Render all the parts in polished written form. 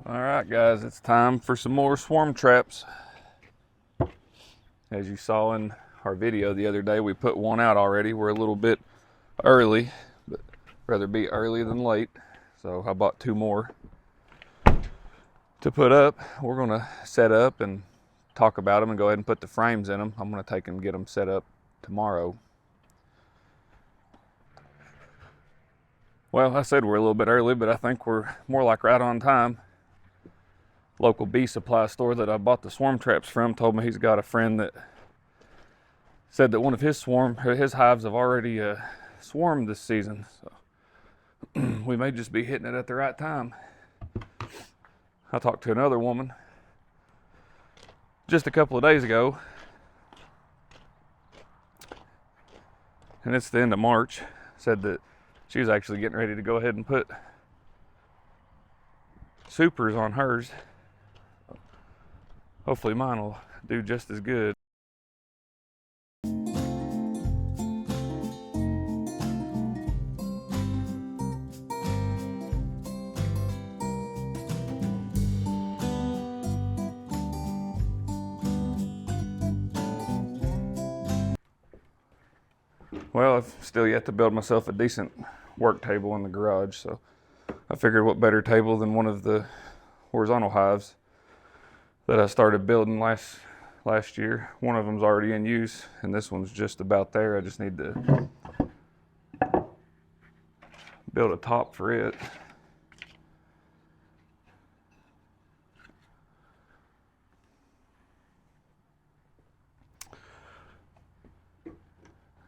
Alright guys, it's time for some more swarm traps. As you saw in our video the other day, we put one out already. We're a little bit early, but rather be early than late. So I bought two more to put up. We're gonna set up and talk about them and go ahead and put the frames in them. I'm gonna take them and get them set up tomorrow. Well, I said we're a little bit early, but I think we're more like right on time. Local bee supply store that I bought the swarm traps from told me he's got a friend that said that one of his hives have already swarmed this season. So we may just be hitting it at the right time. I talked to another woman just a couple of days ago, and it's the end of March, said that she was actually getting ready to go ahead and put supers on hers. Hopefully mine will do just as good. Well, I've still yet to build myself a decent work table in the garage, so I figured what better table than one of the horizontal hives that I started building last year. One of them's already in use, and this one's just about there. I just need to build a top for it.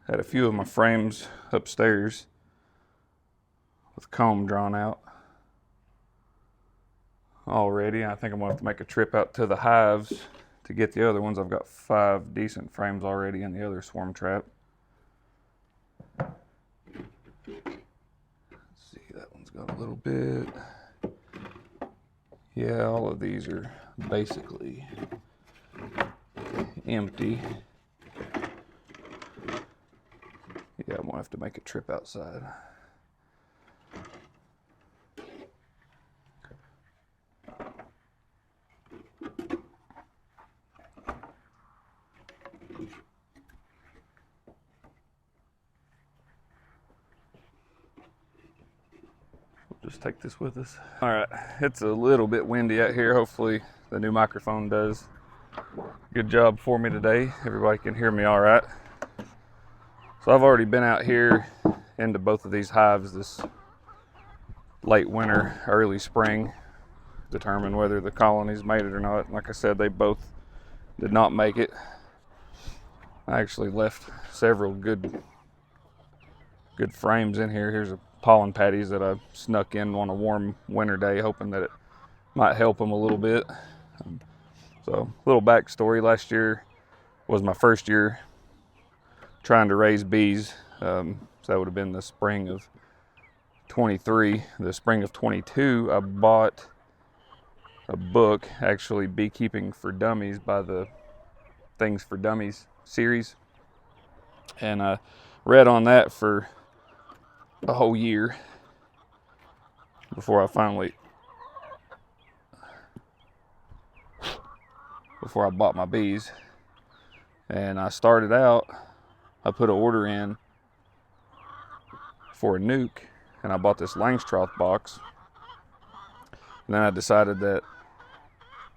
Had a few of my frames upstairs with comb drawn out already. I think I'm gonna have to make a trip out to the hives to get the other ones. I've got 5 decent frames already in the other swarm trap. Let's see, that one's got a little bit. Yeah, all of these are basically empty. Yeah, I'm gonna have to make a trip outside. Just take this with us. All right, it's a little bit windy out here. Hopefully the new microphone does a good job for me today. Everybody can hear me all right. So I've already been out here into both of these hives this late winter, early spring, determine whether the colonies made it or not. Like I said, they both did not make it. I actually left several good frames in here. Here's a pollen patties that I snuck in on a warm winter day, hoping that it might help them a little bit. So, little backstory: last year was my first year trying to raise bees. So that would have been the spring of 23. The spring of 22, I bought a book, actually, Beekeeping for Dummies by the Things for Dummies series, and I read on that for a whole year before I bought my bees. And I started out, I put an order in for a nuke, and I bought this Langstroth box. And then I decided that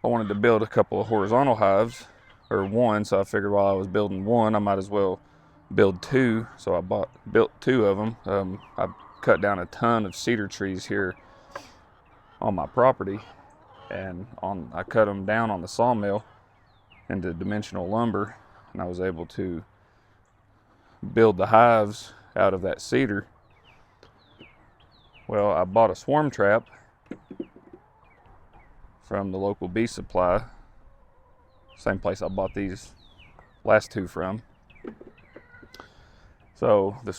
I wanted to build a couple of horizontal hives, or one, so I figured while I was building one, I might as well build 2. So I built 2 of them. I cut down a ton of cedar trees here on my property, and I cut them down on the sawmill into dimensional lumber, and I was able to build the hives out of that cedar. Well, I bought a swarm trap from the local bee supply, same place I bought these last 2 from. So the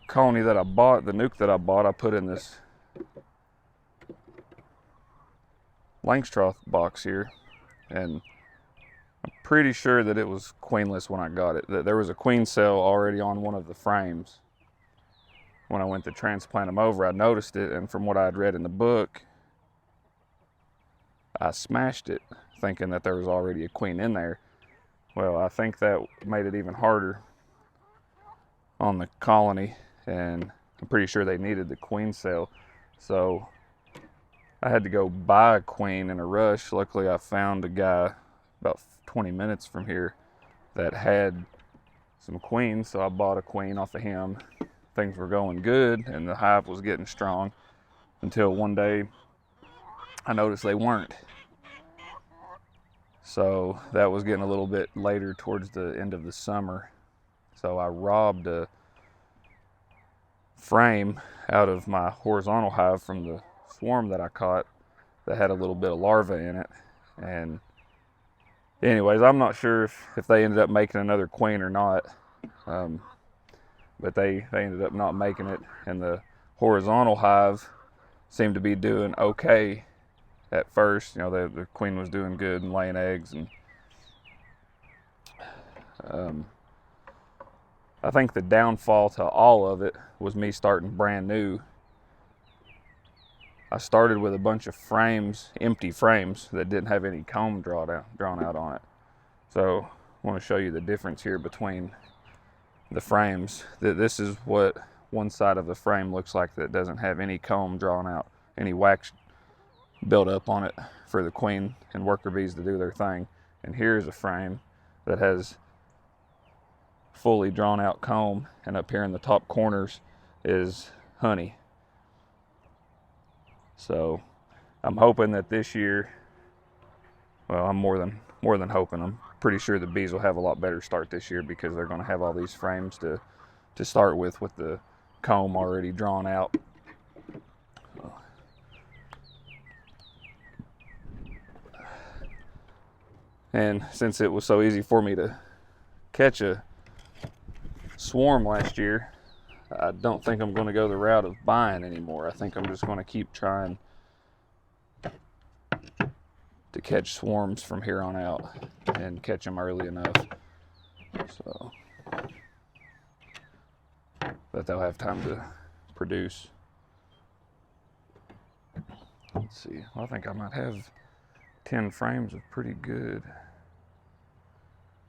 colony that I bought, the nuke that I bought, I put in this Langstroth box here, and I'm pretty sure that it was queenless when I got it. That there was a queen cell already on one of the frames, when I went to transplant them over, I noticed it, and from what I had read in the book, I smashed it thinking that there was already a queen in there. Well, I think that made it even harder on the colony, and I'm pretty sure they needed the queen cell. So I had to go buy a queen in a rush. Luckily, I found a guy about 20 minutes from here that had some queens, so I bought a queen off of him. Things were going good, and the hive was getting strong until one day I noticed they weren't. So that was getting a little bit later towards the end of the summer. So I robbed a frame out of my horizontal hive from the swarm that I caught that had a little bit of larva in it. And anyways, I'm not sure if they ended up making another queen or not, but they ended up not making it, and the horizontal hive seemed to be doing okay at first. You know, the queen was doing good and laying eggs, and I think the downfall to all of it was me starting brand new. I started with a bunch of frames, empty frames that didn't have any comb drawn out on it. So I want to show you the difference here between the frames. This is what one side of the frame looks like that doesn't have any comb drawn out, any wax built up on it for the queen and worker bees to do their thing. And here's a frame that has fully drawn out comb, and up here in the top corners is honey. So I'm hoping that this year, well, I'm more than hoping, I'm pretty sure the bees will have a lot better start this year, because they're going to have all these frames to start with the comb already drawn out. And since it was so easy for me to catch a swarm last year, I don't think I'm going to go the route of buying anymore. I think I'm just going to keep trying to catch swarms from here on out and catch them early enough so that they'll have time to produce. Let's see, well, I think I might have 10 frames of pretty good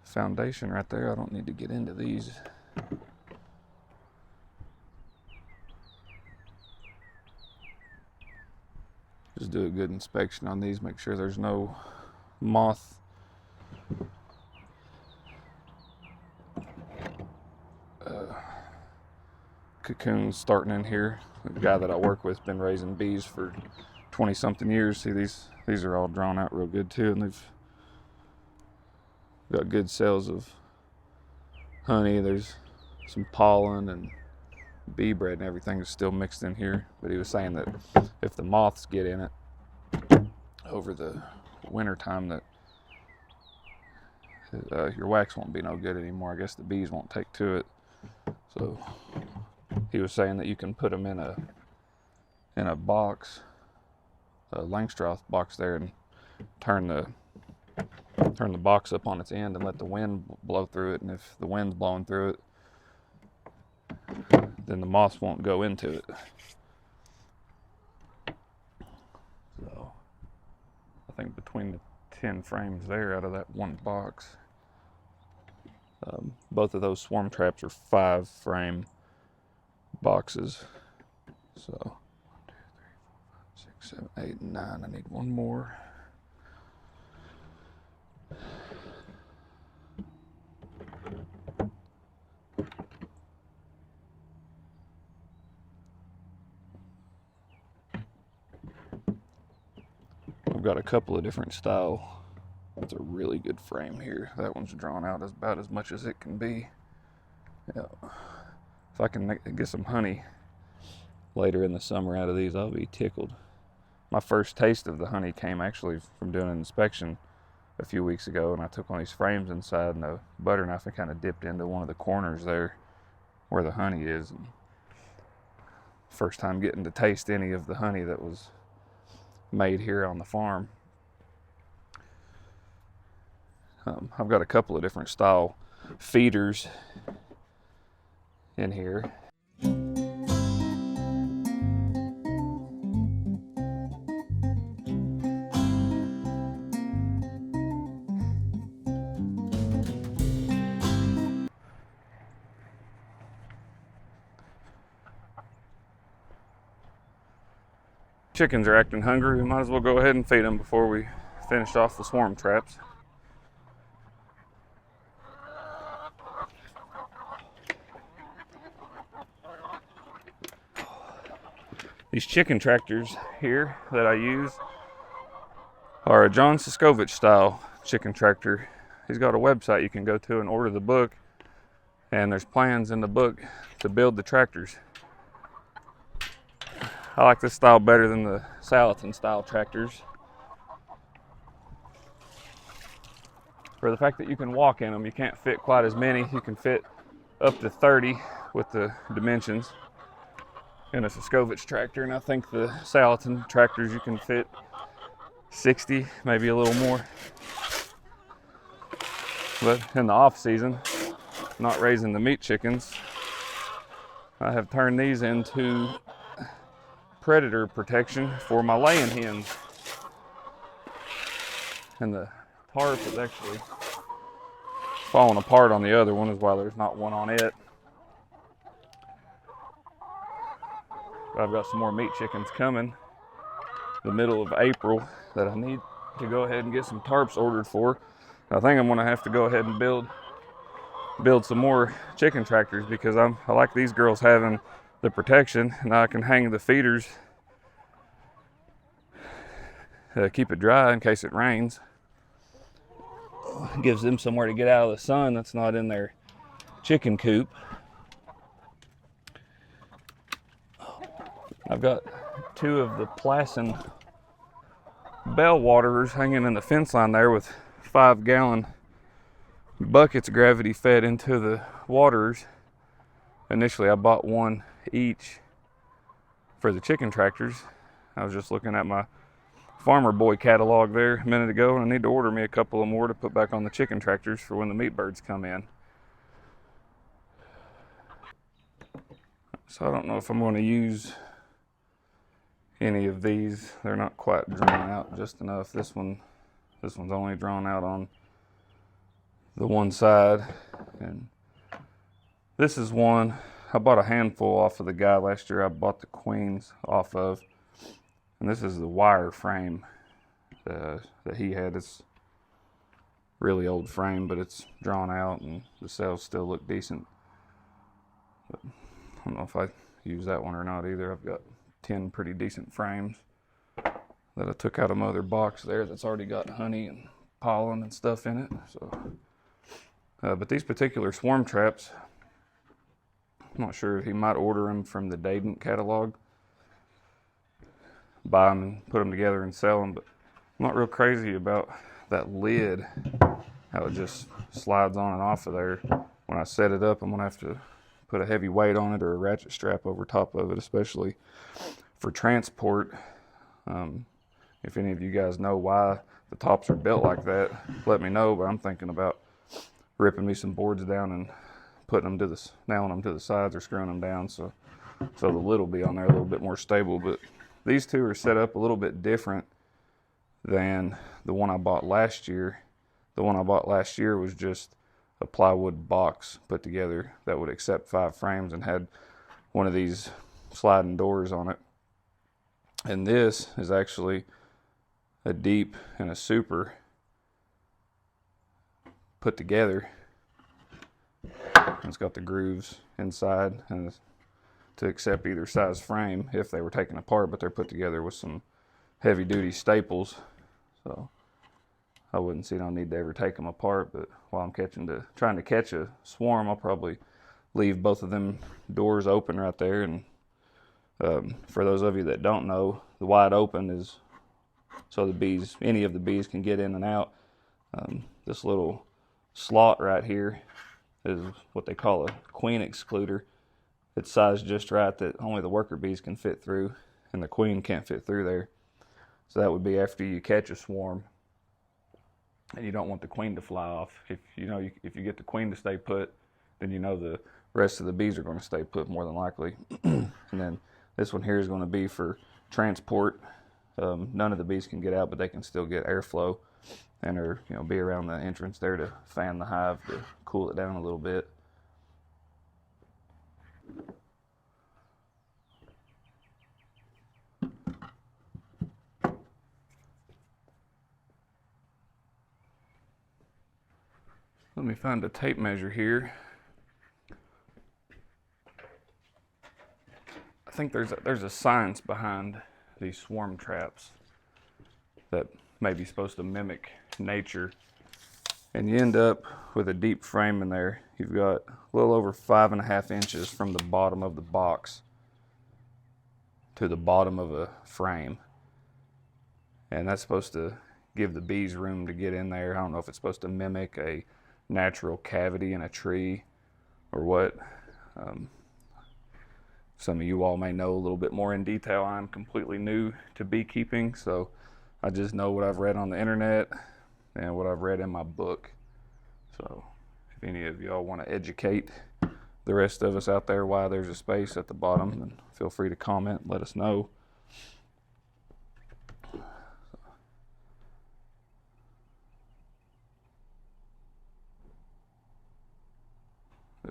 foundation right there. I don't need to get into these. Just do a good inspection on these, make sure there's no moth cocoons starting in here. The guy that I work with has been raising bees for 20 something years. See, these are all drawn out real good too, and they've got good cells of honey. There's some pollen and bee bread and everything is still mixed in here. But he was saying that if the moths get in it over the winter time, that your wax won't be no good anymore. I guess the bees won't take to it. So he was saying that you can put them in a box, a Langstroth box there, and turn the box up on its end and let the wind blow through it. And if the wind's blowing through it, then the moths won't go into it. So I think between the 10 frames there out of that one box, both of those swarm traps are 5 frame boxes. So 1, 2, 3, 4, 5, 6, 7, 8, 9. I need one more. I've got a couple of different style. That's a really good frame here. That one's drawn out about as much as it can be. Yeah. If I can get some honey later in the summer out of these, I'll be tickled. My first taste of the honey came actually from doing an inspection a few weeks ago, and I took one of these frames inside, and a butter knife and kind of dipped into one of the corners there where the honey is. And first time getting to taste any of the honey that was made here on the farm. I've got a couple of different style feeders in here. chickens are acting hungry, we might as well go ahead and feed them before we finish off the swarm traps. These chicken tractors here that I use are a John Siskovich style chicken tractor. He's got a website you can go to and order the book, and there's plans in the book to build the tractors. I like this style better than the Salatin style tractors, for the fact that you can walk in them. You can't fit quite as many. You can fit up to 30 with the dimensions in a Siskovich tractor, and I think the Salatin tractors you can fit 60, maybe a little more. But in the off season, not raising the meat chickens, I have turned these into predator protection for my laying hens. And the tarp is actually falling apart on the other one, is why there's not one on it. But I've got some more meat chickens coming the middle of April that I need to go ahead and get some tarps ordered for. I think I'm going to have to go ahead and build some more chicken tractors, because I like these girls having the protection, and I can hang the feeders, keep it dry in case it rains. It gives them somewhere to get out of the sun that's not in their chicken coop. I've got 2 of the Plasson bell waterers hanging in the fence line there with 5-gallon buckets gravity fed into the waterers. Initially I bought 1 each for the chicken tractors. I was just looking at my Farmer Boy catalog there a minute ago, and I need to order me a couple of more to put back on the chicken tractors for when the meat birds come in. So I don't know if I'm going to use any of these. They're not quite drawn out just enough. This one's only drawn out on the one side, and this is one I bought a handful off of the guy last year I bought the queens off of, and this is the wire frame that he had. It's really old frame, but it's drawn out and the cells still look decent. But I don't know if I use that one or not either. I've got 10 pretty decent frames that I took out of my other box there that's already got honey and pollen and stuff in it. So, but these particular swarm traps, I'm not sure if he might order them from the Dadent catalog, buy them and put them together and sell them, but I'm not real crazy about that lid, how it just slides on and off of there. When I set it up, I'm going to have to put a heavy weight on it or a ratchet strap over top of it, especially for transport. If any of you guys know why the tops are built like that, let me know, but I'm thinking about ripping me some boards down and putting them nailing them to the sides or screwing them down so the lid will be on there a little bit more stable. But these 2 are set up a little bit different than the one I bought last year. The one I bought last year was just a plywood box put together that would accept 5 frames and had one of these sliding doors on it. And this is actually a deep and a super put together. It's got the grooves inside and to accept either size frame if they were taken apart, but they're put together with some heavy duty staples. So I wouldn't see no need to ever take them apart, but while I'm trying to catch a swarm, I'll probably leave both of them doors open right there. And for those of you that don't know, the wide open is so any of the bees can get in and out. This little slot right here is what they call a queen excluder. It's sized just right that only the worker bees can fit through, and the queen can't fit through there. So that would be after you catch a swarm and you don't want the queen to fly off. If you get the queen to stay put, then you know the rest of the bees are going to stay put more than likely. And then this one here is going to be for transport. None of the bees can get out, but they can still get airflow and be around the entrance there to fan the hive to cool it down a little bit. Let me find a tape measure here. I think there's a science behind these swarm traps that may be supposed to mimic nature. And you end up with a deep frame in there. You've got a little over 5.5 inches from the bottom of the box to the bottom of a frame. And that's supposed to give the bees room to get in there. I don't know if it's supposed to mimic a natural cavity in a tree or what. Some of you all may know a little bit more in detail. I'm completely new to beekeeping, so I just know what I've read on the internet and what I've read in my book. So if any of y'all want to educate the rest of us out there why there's a space at the bottom, then feel free to comment, let us know.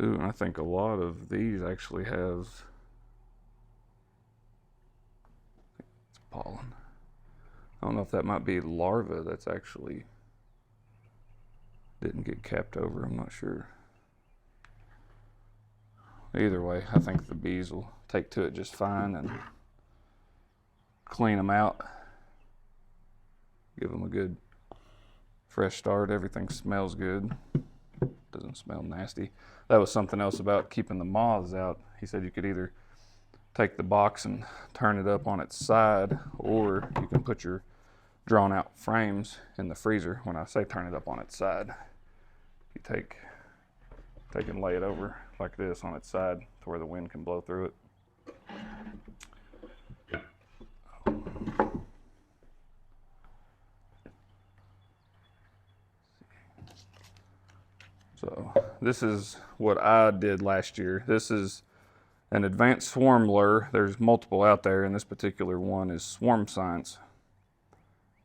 Ooh, and I think a lot of these actually have it's pollen. I don't know if that might be larvae that's actually didn't get capped over. I'm not sure. Either way, I think the bees will take to it just fine and clean them out. Give them a good fresh start. Everything smells good. Doesn't smell nasty. That was something else about keeping the moths out. He said you could either take the box and turn it up on its side, or you can put your drawn out frames in the freezer. When I say turn it up on its side, you take and lay it over like this on its side to where the wind can blow through it. So this is what I did last year. This is an advanced swarm lure. There's multiple out there, and this particular one is Swarm Science.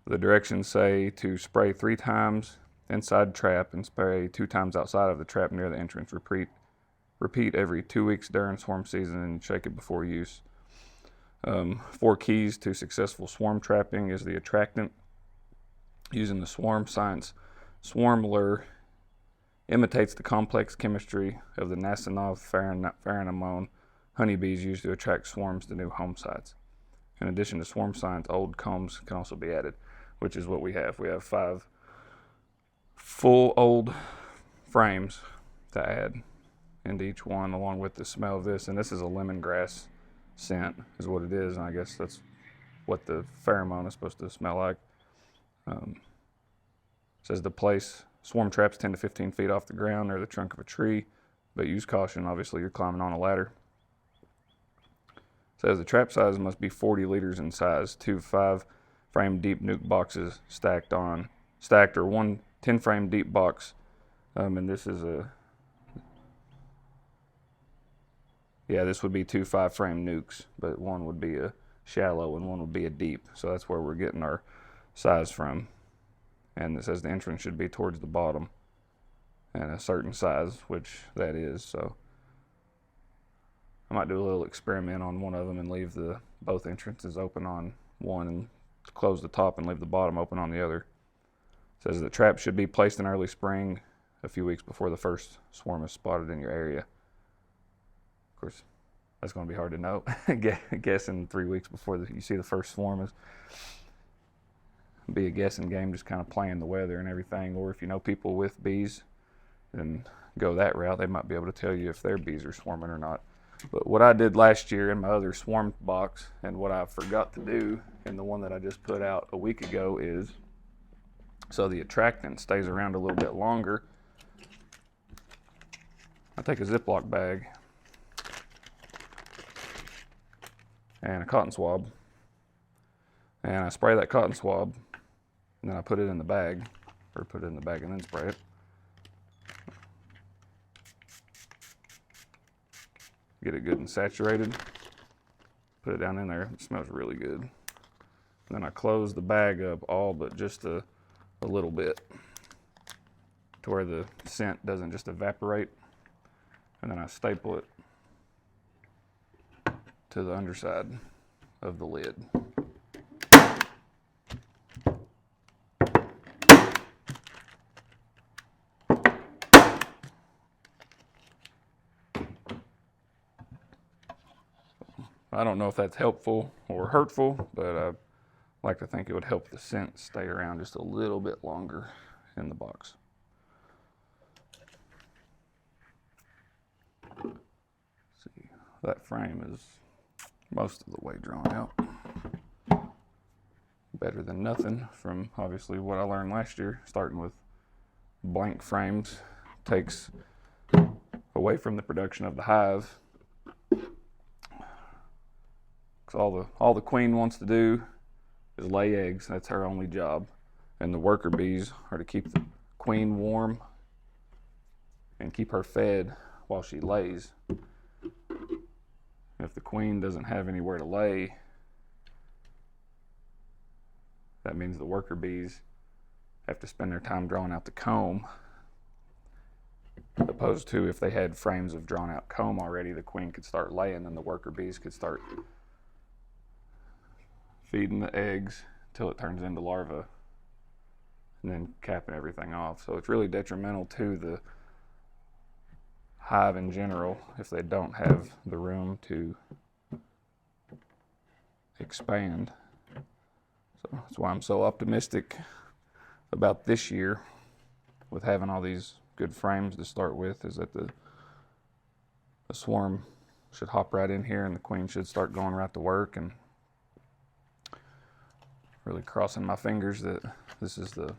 The directions say to spray 3 times inside trap and spray 2 times outside of the trap near the entrance. Repeat every 2 weeks during swarm season and shake it before use. 4 keys to successful swarm trapping is the attractant. Using the Swarm Science swarm lure imitates the complex chemistry of the Nasonov pheromone honeybees use to attract swarms to new home sites. In addition to Swarm Science, old combs can also be added, which is what we have. We have 5 full old frames to add into each one, along with the smell of this. And this is a lemongrass scent is what it is, and I guess that's what the pheromone is supposed to smell like. It says to place swarm traps 10 to 15 feet off the ground or the trunk of a tree, but use caution. Obviously, you're climbing on a ladder. It says the trap size must be 40 liters in size. 2 5-frame deep nuke boxes stacked or 1 10-frame deep box. And this is this would be 2 5-frame nukes, but one would be a shallow and one would be a deep. So that's where we're getting our size from. And it says the entrance should be towards the bottom and a certain size, which that is. So I might do a little experiment on one of them and leave both entrances open on one and close the top and leave the bottom open on the other. It says the trap should be placed in early spring, a few weeks before the first swarm is spotted in your area. Of course, that's going to be hard to know. Guessing 3 weeks before you see the first swarm is be a guessing game, just kind of playing the weather and everything. Or if you know people with bees, then go that route. They might be able to tell you if their bees are swarming or not. But what I did last year in my other swarm box, and what I forgot to do in the one that I just put out a week ago, is so the attractant stays around a little bit longer. I take a Ziploc bag and a cotton swab, and I spray that cotton swab, and then I put it in the bag, or put it in the bag and then spray it. Get it good and saturated. Put it down in there. It smells really good. And then I close the bag up all but just a little bit to where the scent doesn't just evaporate. And then I staple it to the underside of the lid. I don't know if that's helpful or hurtful, but I like to think it would help the scent stay around just a little bit longer in the box. See, that frame is most of the way drawn out. Better than nothing from obviously what I learned last year. Starting with blank frames takes away from the production of the hive. Because all the queen wants to do is lay eggs. That's her only job. And the worker bees are to keep the queen warm and keep her fed while she lays. If the queen doesn't have anywhere to lay, that means the worker bees have to spend their time drawing out the comb, opposed to if they had frames of drawn out comb already, the queen could start laying and the worker bees could start feeding the eggs till it turns into larvae and then capping everything off. So it's really detrimental to the hive in general if they don't have the room to expand. So that's why I'm so optimistic about this year with having all these good frames to start with, is that the swarm should hop right in here and the queen should start going right to work, and really crossing my fingers that this is the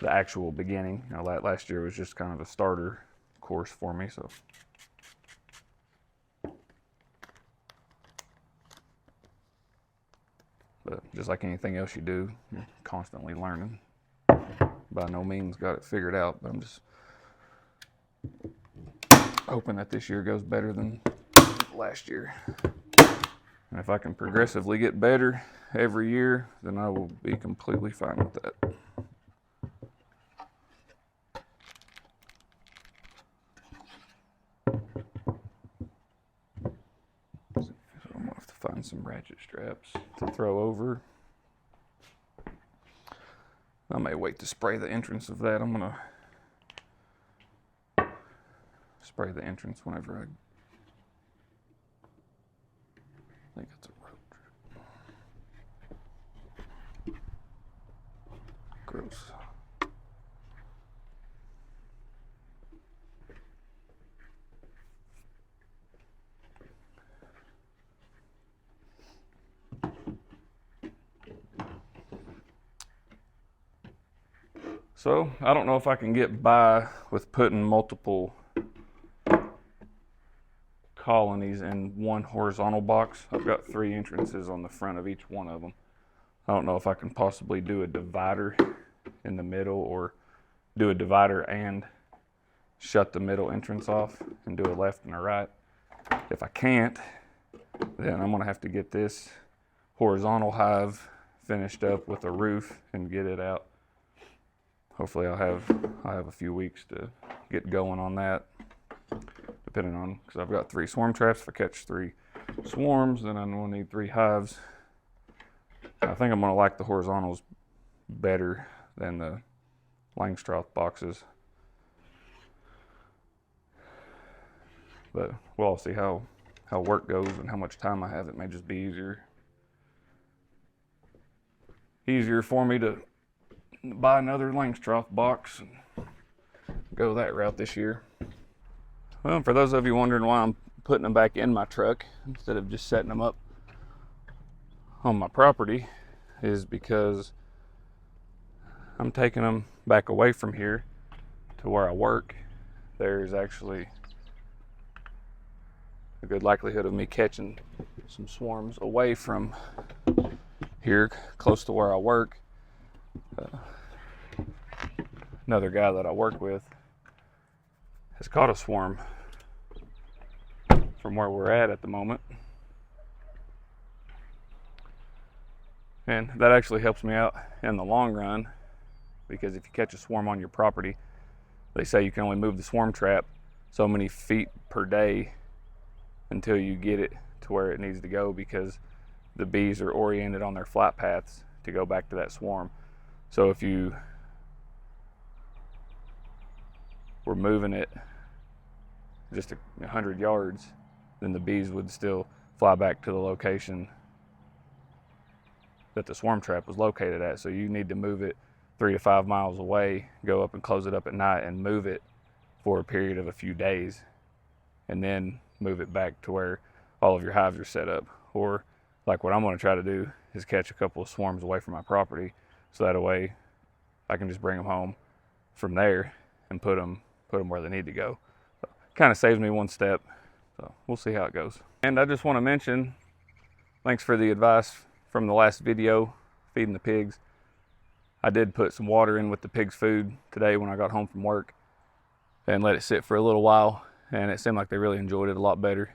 actual beginning. You know, last year was just kind of a starter course for me, so. But just like anything else you do, you're constantly learning. By no means got it figured out, but I'm just hoping that this year goes better than last year. And if I can progressively get better every year, then I will be completely fine with that. So I'm gonna have to find some ratchet straps to throw over. I may wait to spray the entrance of that. I'm gonna spray the entrance whenever I think it's a road. Gross. So I don't know if I can get by with putting multiple colonies in one horizontal box. I've got 3 entrances on the front of each one of them. I don't know if I can possibly do a divider in the middle, or do a divider and shut the middle entrance off and do a left and a right. If I can't, then I'm gonna have to get this horizontal hive finished up with a roof and get it out. Hopefully I have a few weeks to get going on that, depending on, because I've got 3 swarm traps. If I catch 3 swarms, then I'm gonna need 3 hives. I think I'm gonna like the horizontals better than the Langstroth boxes, but we'll all see how work goes and how much time I have. It may just be easier for me to buy another Langstroth box and go that route this year. Well, for those of you wondering why I'm putting them back in my truck instead of just setting them up on my property, is because I'm taking them back away from here to where I work. There's actually a good likelihood of me catching some swarms away from here, close to where I work. Another guy that I work with has caught a swarm from where we're at the moment. And that actually helps me out in the long run, because if you catch a swarm on your property, they say you can only move the swarm trap so many feet per day until you get it to where it needs to go, because the bees are oriented on their flight paths to go back to that swarm. So if you were moving it just 100 yards, then the bees would still fly back to the location that the swarm trap was located at. So you need to move it 3 to 5 miles away, go up and close it up at night and move it for a period of a few days, and then move it back to where all of your hives are set up. Or like what I'm going to try to do is catch a couple of swarms away from my property, so that way I can just bring them home from there and put them where they need to go. So, kind of saves me one step. So we'll see how it goes. And I just want to mention, thanks for the advice from the last video, feeding the pigs. I did put some water in with the pigs' food today when I got home from work and let it sit for a little while, and it seemed like they really enjoyed it a lot better.